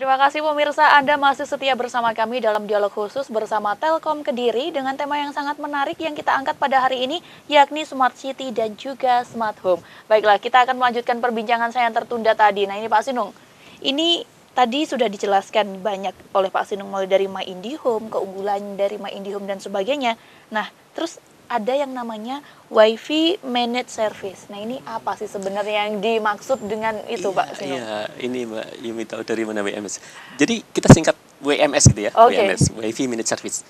Terima kasih pemirsa, Anda masih setia bersama kami dalam dialog khusus bersama Telkom Kediri dengan tema yang sangat menarik yang kita angkat pada hari ini, yakni Smart City dan juga Smart Home. Baiklah, kita akan melanjutkan perbincangan saya yang tertunda tadi. Nah ini Pak Sinung, ini tadi sudah dijelaskan banyak oleh Pak Sinung mulai dari My IndiHome, keunggulan dari My IndiHome dan sebagainya. Nah, terus ada yang namanya Wi-Fi Managed Service. Nah ini apa sih sebenarnya yang dimaksud dengan itu, Pak Sinung? Iya, ini Mbak Yumi tahu dari mana WMS. Jadi kita singkat WMS gitu ya, WMS, Wi-Fi Managed Service.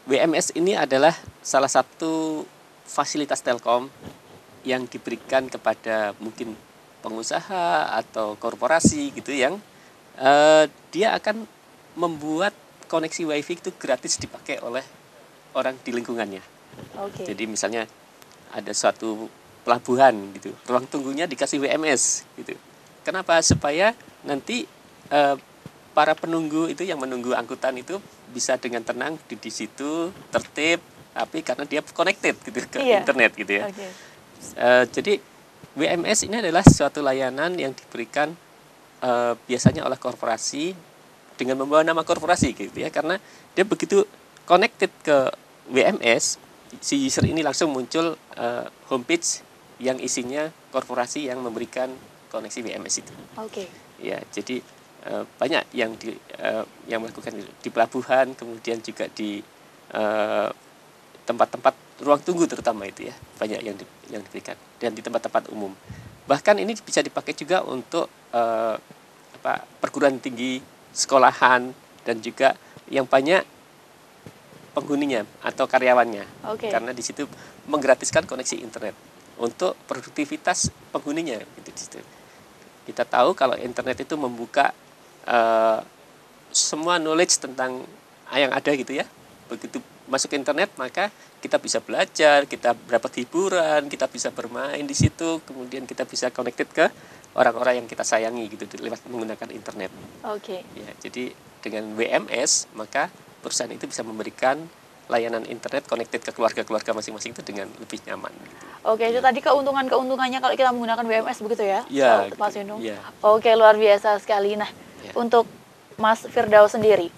WMS ini adalah salah satu fasilitas Telkom yang diberikan kepada mungkin pengusaha atau korporasi gitu yang dia akan membuat koneksi Wi-Fi itu gratis dipakai oleh orang di lingkungannya. Jadi misalnya ada suatu pelabuhan gitu, ruang tunggunya dikasih WMS gitu. Kenapa? Supaya nanti para penunggu itu yang menunggu angkutan itu bisa dengan tenang di situ tertib, tapi karena dia connected gitu ke internet gitu ya. Jadi WMS ini adalah suatu layanan yang diberikan biasanya oleh korporasi dengan membawa nama korporasi gitu ya, karena dia begitu connected ke WMS, si user ini langsung muncul homepage yang isinya korporasi yang memberikan koneksi WMS itu. Ya, jadi banyak yang melakukan di pelabuhan, kemudian juga di tempat-tempat ruang tunggu terutama itu ya, banyak yang diberikan, dan di tempat-tempat umum. Bahkan ini bisa dipakai juga untuk perguruan tinggi, sekolahan, dan juga yang banyak penghuninya atau karyawannya, karena di situ menggratiskan koneksi internet untuk produktivitas penghuninya. Gitu. Kita tahu kalau internet itu membuka semua knowledge tentang yang ada gitu ya. Begitu masuk internet maka kita bisa belajar, kita dapat hiburan, kita bisa bermain di situ, kemudian kita bisa connected ke orang-orang yang kita sayangi gitu lewat menggunakan internet. Ya, jadi dengan WMS maka perusahaan itu bisa memberikan layanan internet connected ke keluarga-keluarga masing-masing itu dengan lebih nyaman. Gitu. Itu tadi keuntungannya kalau kita menggunakan WMS begitu ya, Pak Sinung? Ya. Luar biasa sekali. Nah, untuk Mas Firdaus sendiri,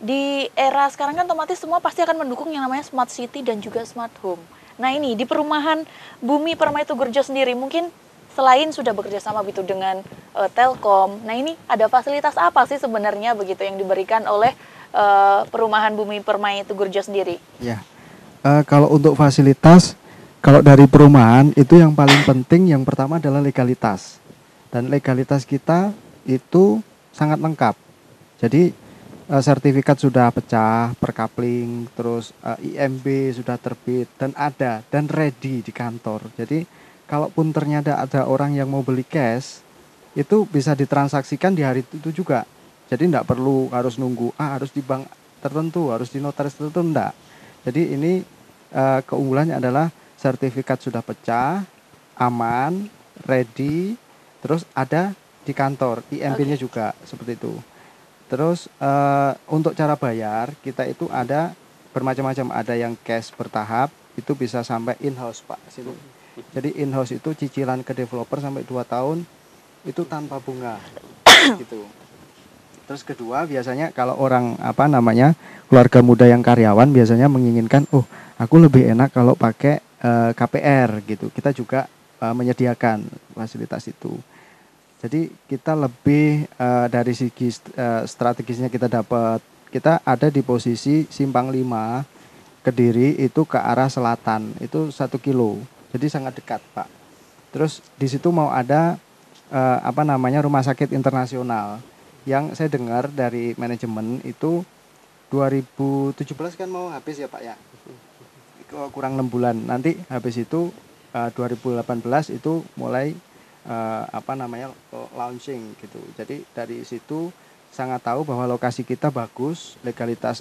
di era sekarang kan otomatis semua pasti akan mendukung yang namanya Smart City dan juga Smart Home. Nah ini di perumahan Bumi Permai Tugurejo sendiri, mungkin selain sudah bekerja sama gitu dengan Telkom, nah ini ada fasilitas apa sih sebenarnya begitu yang diberikan oleh perumahan Bumi Permai Tugurejo sendiri? Ya, kalau untuk fasilitas, kalau dari perumahan itu yang paling penting yang pertama adalah legalitas. Dan legalitas kita itu sangat lengkap. Jadi sertifikat sudah pecah, perkapling, terus IMB sudah terbit dan ada dan ready di kantor. Jadi kalaupun ternyata ada orang yang mau beli cash, itu bisa ditransaksikan di hari itu juga. Jadi tidak perlu harus nunggu, harus di bank tertentu, harus di notaris tertentu, enggak. Jadi ini keunggulannya adalah sertifikat sudah pecah, aman, ready, terus ada di kantor, IMB-nya juga seperti itu. Terus untuk cara bayar, kita itu ada bermacam-macam, ada yang cash bertahap, itu bisa sampai in-house Pak. Jadi in-house itu cicilan ke developer sampai 2 tahun, itu tanpa bunga gitu. Terus kedua biasanya kalau orang keluarga muda yang karyawan biasanya menginginkan aku lebih enak kalau pakai KPR gitu. Kita juga menyediakan fasilitas itu. Jadi kita lebih dari segi strategisnya kita ada di posisi Simpang 5 Kediri itu ke arah selatan itu 1 kilo. Jadi sangat dekat Pak. Terus di situ mau ada rumah sakit internasional. Yang saya dengar dari manajemen itu 2017 kan mau habis ya Pak ya, kurang 6 bulan. Nanti habis itu 2018 itu mulai launching gitu. Jadi dari situ sangat tahu bahwa lokasi kita bagus, legalitas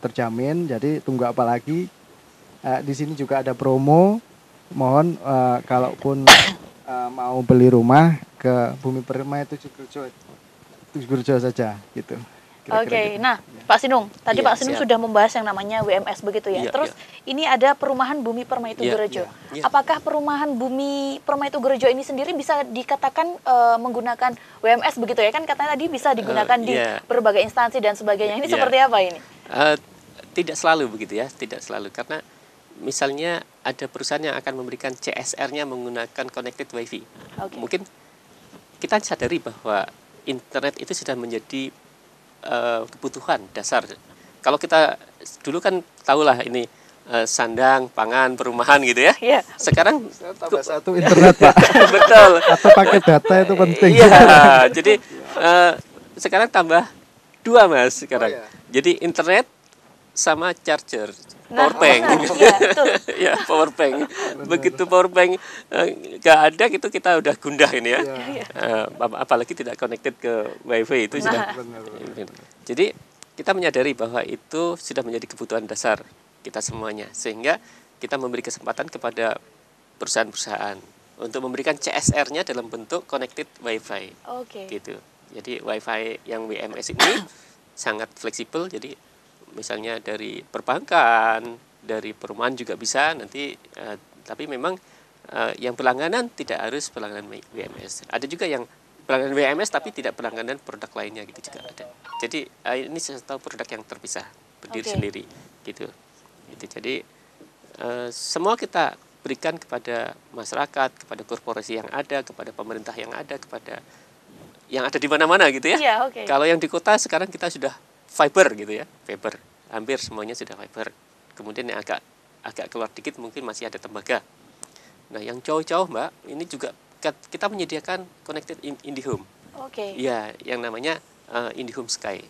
terjamin. Jadi tunggu apa lagi? Di sini juga ada promo. Mohon kalaupun mau beli rumah ke Bumi Permai Tugurejo saja gitu. Oke, nah Pak Sinung, tadi Iya, Pak Sinung siap. sudah membahas yang namanya WMS begitu ya. Iya, Terus ini ada perumahan Bumi Permai Tugurejo. iya. Apakah perumahan Bumi Permai Tugurejo ini sendiri bisa dikatakan menggunakan WMS begitu ya? Kan katanya tadi bisa digunakan di Iya. berbagai instansi dan sebagainya. Ini Iya. seperti apa ini? Tidak selalu begitu ya, tidak selalu, karena misalnya ada perusahaan yang akan memberikan CSR-nya menggunakan connected WiFi. Oke. Mungkin kita sadari bahwa internet itu sudah menjadi kebutuhan dasar. Kalau kita dulu kan tahulah ini sandang, pangan, perumahan gitu ya. Iya. Sekarang Tambah satu internet, Pak. betul. Atau pakai data itu penting. Iya, jadi sekarang tambah 2 Mas sekarang. Oh, iya. Jadi internet sama charger, Nah, power bank. iya, betul. Ya, power bank. Begitu power bank nggak ada gitu kita udah gundah ini ya. Iya. Apalagi tidak connected ke WiFi itu sudah. Jadi kita menyadari bahwa itu sudah menjadi kebutuhan dasar kita semuanya, sehingga kita memberi kesempatan kepada perusahaan-perusahaan untuk memberikan CSR-nya dalam bentuk connected WiFi. Oke. Gitu. Jadi WiFi yang WMS ini sangat fleksibel. Jadi misalnya dari perbankan, dari perumahan juga bisa nanti. Tapi memang yang berlangganan tidak harus berlangganan WMS. Ada juga yang berlangganan WMS tapi tidak berlangganan produk lainnya gitu juga ada. Jadi ini satu produk yang terpisah, berdiri sendiri gitu. Jadi semua kita berikan kepada masyarakat, kepada korporasi yang ada, kepada pemerintah yang ada, kepada yang ada di mana-mana gitu ya. Iya, oke. Kalau yang di kota sekarang kita sudah fiber gitu ya, fiber. Hampir semuanya sudah fiber. Kemudian yang agak keluar dikit mungkin masih ada tembaga. Nah, yang jauh-jauh Mbak, ini juga kita menyediakan connected IndiHome. Oke. Ya, yang namanya IndiHome Sky.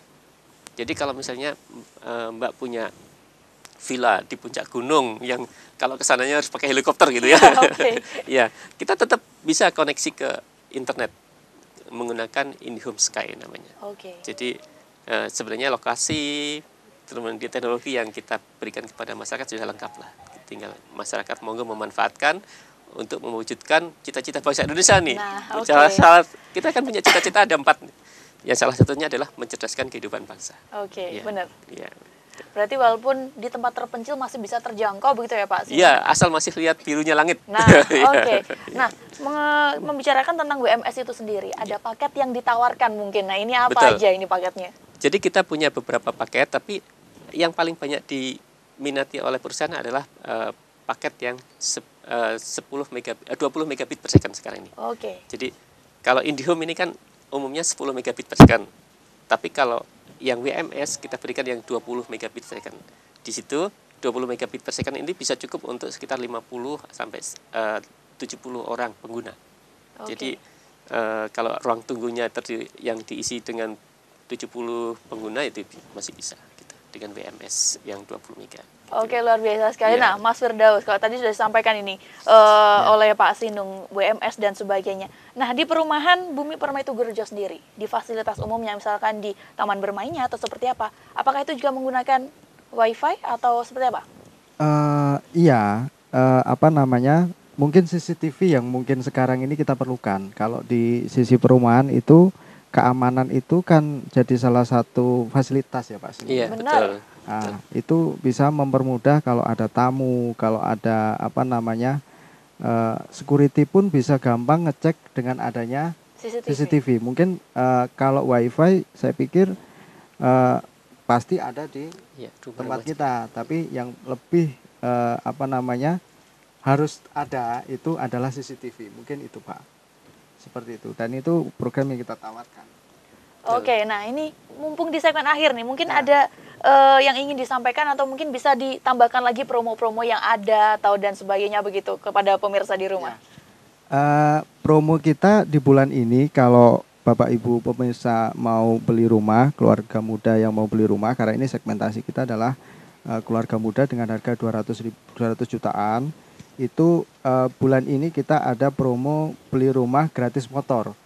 Jadi kalau misalnya Mbak punya villa di puncak gunung yang kalau kesananya harus pakai helikopter gitu ya. Oke. Ya, kita tetap bisa koneksi ke internet menggunakan IndiHome Sky namanya. Oke. Jadi sebenarnya lokasi di teknologi yang kita berikan kepada masyarakat sudah lengkap lah. Tinggal masyarakat monggo memanfaatkan untuk mewujudkan cita-cita bangsa Indonesia nih. Nah, oke. Kita kan punya cita-cita ada 4. Yang salah satunya adalah mencerdaskan kehidupan bangsa. Oke, Ya, benar. Ya. Berarti walaupun di tempat terpencil masih bisa terjangkau begitu ya Pak? Iya, asal masih lihat birunya langit. Nah, Ya. oke. Nah, membicarakan tentang WMS itu sendiri, ada paket yang ditawarkan mungkin. Nah, ini apa Betul. aja ini paketnya? Jadi kita punya beberapa paket, tapi yang paling banyak diminati oleh perusahaan adalah paket yang 20 megabit per second sekarang ini. Oke. Jadi kalau IndiHome ini kan umumnya 10 megabit per second. Tapi kalau yang WMS kita berikan yang 20 megabit per second. Di situ 20 megabit per second ini bisa cukup untuk sekitar 50 sampai 70 orang pengguna. Oke. Jadi kalau ruang tunggunya yang diisi dengan 70 pengguna itu masih bisa gitu, dengan WMS yang 20 mega. Oke, luar biasa sekali. Ya. Nah, Mas Firdaus, kalau tadi sudah disampaikan ini oleh Pak Sinung, WMS dan sebagainya. Nah, di perumahan Bumi Permai Tugurejo sendiri, di fasilitas umumnya, misalkan di taman bermainnya atau seperti apa, apakah itu juga menggunakan WiFi atau seperti apa? Iya, apa namanya? Mungkin CCTV yang mungkin sekarang ini kita perlukan. Kalau di sisi perumahan itu keamanan itu kan jadi salah satu fasilitas ya Pak Sinung. Iya, Benar. betul. Nah, itu bisa mempermudah kalau ada tamu, kalau ada apa namanya security pun bisa gampang ngecek dengan adanya CCTV. Mungkin kalau WiFi saya pikir pasti ada di Ya, tempat kita, tapi yang lebih apa namanya harus ada itu adalah CCTV. Mungkin itu Pak, seperti itu. Dan itu program yang kita tawarkan. Oke, nah ini mumpung di segmen akhir nih, mungkin Ya. ada yang ingin disampaikan atau mungkin bisa ditambahkan lagi promo-promo yang ada atau dan sebagainya begitu kepada pemirsa di rumah. Promo kita di bulan ini kalau Bapak Ibu pemirsa mau beli rumah, keluarga muda yang mau beli rumah, karena ini segmentasi kita adalah keluarga muda dengan harga 200 jutaan. Itu bulan ini kita ada promo beli rumah gratis motor.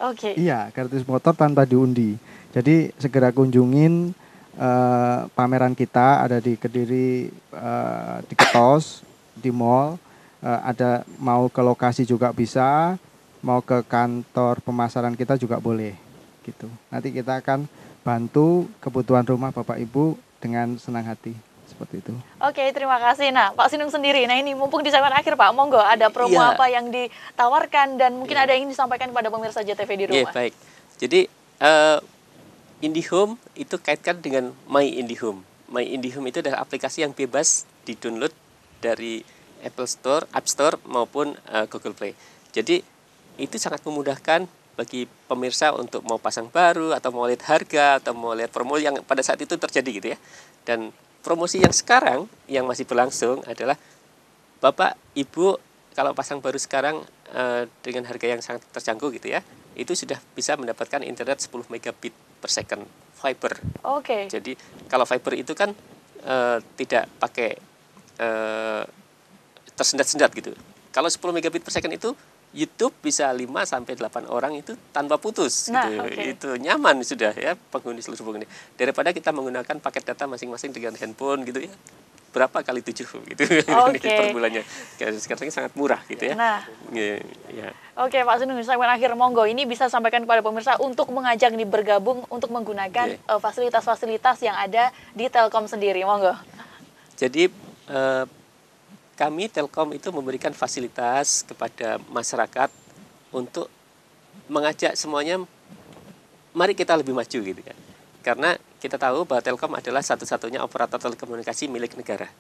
Oke. Iya, gratis motor tanpa diundi. Jadi segera kunjungin pameran kita ada di Kediri, di Ketos, di mall. Ada mau ke lokasi juga bisa, mau ke kantor pemasaran kita juga boleh gitu. Nanti kita akan bantu kebutuhan rumah Bapak Ibu dengan senang hati. Seperti itu. Oke, terima kasih. Nah, Pak Sinung sendiri, nah ini mumpung di segmen akhir Pak, monggo ada promo apa yang ditawarkan dan mungkin ada yang ingin disampaikan kepada pemirsa JTV di rumah. Baik. Jadi IndiHome itu kaitkan dengan My IndiHome. My IndiHome itu adalah aplikasi yang bebas di-download dari Apple Store, App Store maupun Google Play. Jadi itu sangat memudahkan bagi pemirsa untuk mau pasang baru atau mau lihat harga atau mau lihat promo yang pada saat itu terjadi gitu ya. Dan promosi yang sekarang yang masih berlangsung adalah Bapak Ibu kalau pasang baru sekarang dengan harga yang sangat terjangkau gitu ya, itu sudah bisa mendapatkan internet 10 megabit per second fiber. Oke. Jadi kalau fiber itu kan tidak pakai tersendat-sendat gitu. Kalau 10 megabit per second itu YouTube bisa 5 sampai 8 orang itu tanpa putus gitu. Itu nyaman sudah ya penghuni seluruh penghuni. Daripada kita menggunakan paket data masing-masing dengan handphone gitu ya. Berapa kali 7 gitu per bulannya. Sekarang sangat murah gitu ya. Nah. Oke, Pak Sinung, segmen akhir monggo ini bisa sampaikan kepada pemirsa untuk mengajak nih bergabung untuk menggunakan fasilitas-fasilitas yang ada di Telkom sendiri. Monggo. Jadi kami Telkom itu memberikan fasilitas kepada masyarakat untuk mengajak semuanya, mari kita lebih maju gitu kan. Karena kita tahu bahwa Telkom adalah satu-satunya operator telekomunikasi milik negara.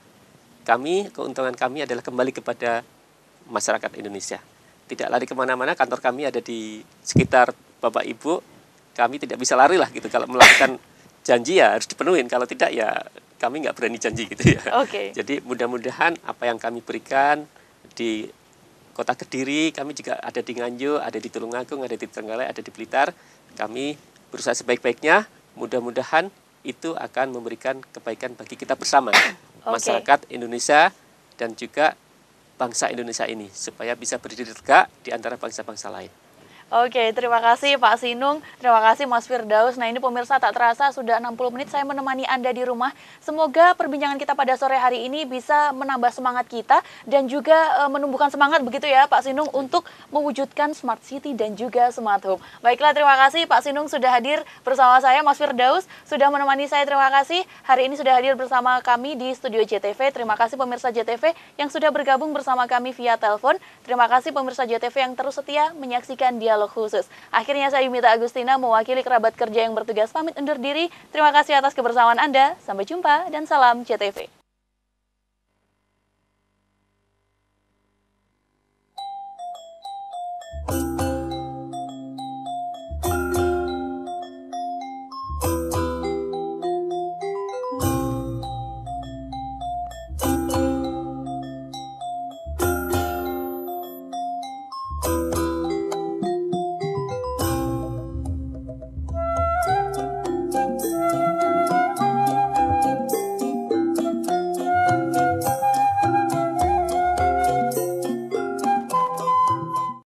Keuntungan kami adalah kembali kepada masyarakat Indonesia. Tidak lari kemana-mana, kantor kami ada di sekitar Bapak Ibu. Kami tidak bisa lari lah gitu, kalau melakukan janji ya harus dipenuhin, kalau tidak ya kami nggak berani janji gitu ya. Jadi mudah-mudahan apa yang kami berikan di Kota Kediri, kami juga ada di Nganjuk, ada di Tulungagung, ada di Trenggalek, ada di Blitar. Kami berusaha sebaik-baiknya, mudah-mudahan itu akan memberikan kebaikan bagi kita bersama, masyarakat Indonesia dan juga bangsa Indonesia ini, supaya bisa berdiri tegak di antara bangsa-bangsa lain. Oke, terima kasih Pak Sinung, terima kasih Mas Firdaus. Nah ini pemirsa tak terasa sudah 60 menit saya menemani Anda di rumah. Semoga perbincangan kita pada sore hari ini bisa menambah semangat kita dan juga menumbuhkan semangat begitu ya Pak Sinung untuk mewujudkan Smart City dan juga Smart Home. Baiklah, terima kasih Pak Sinung sudah hadir bersama saya, Mas Firdaus sudah menemani saya, terima kasih. Hari ini sudah hadir bersama kami di studio JTV. Terima kasih pemirsa JTV yang sudah bergabung bersama kami via telepon. Terima kasih pemirsa JTV yang terus setia menyaksikan Dialog Khusus. Akhirnya saya Yumita Agustina mewakili kerabat kerja yang bertugas pamit undur diri. Terima kasih atas kebersamaan Anda. Sampai jumpa dan salam JTV.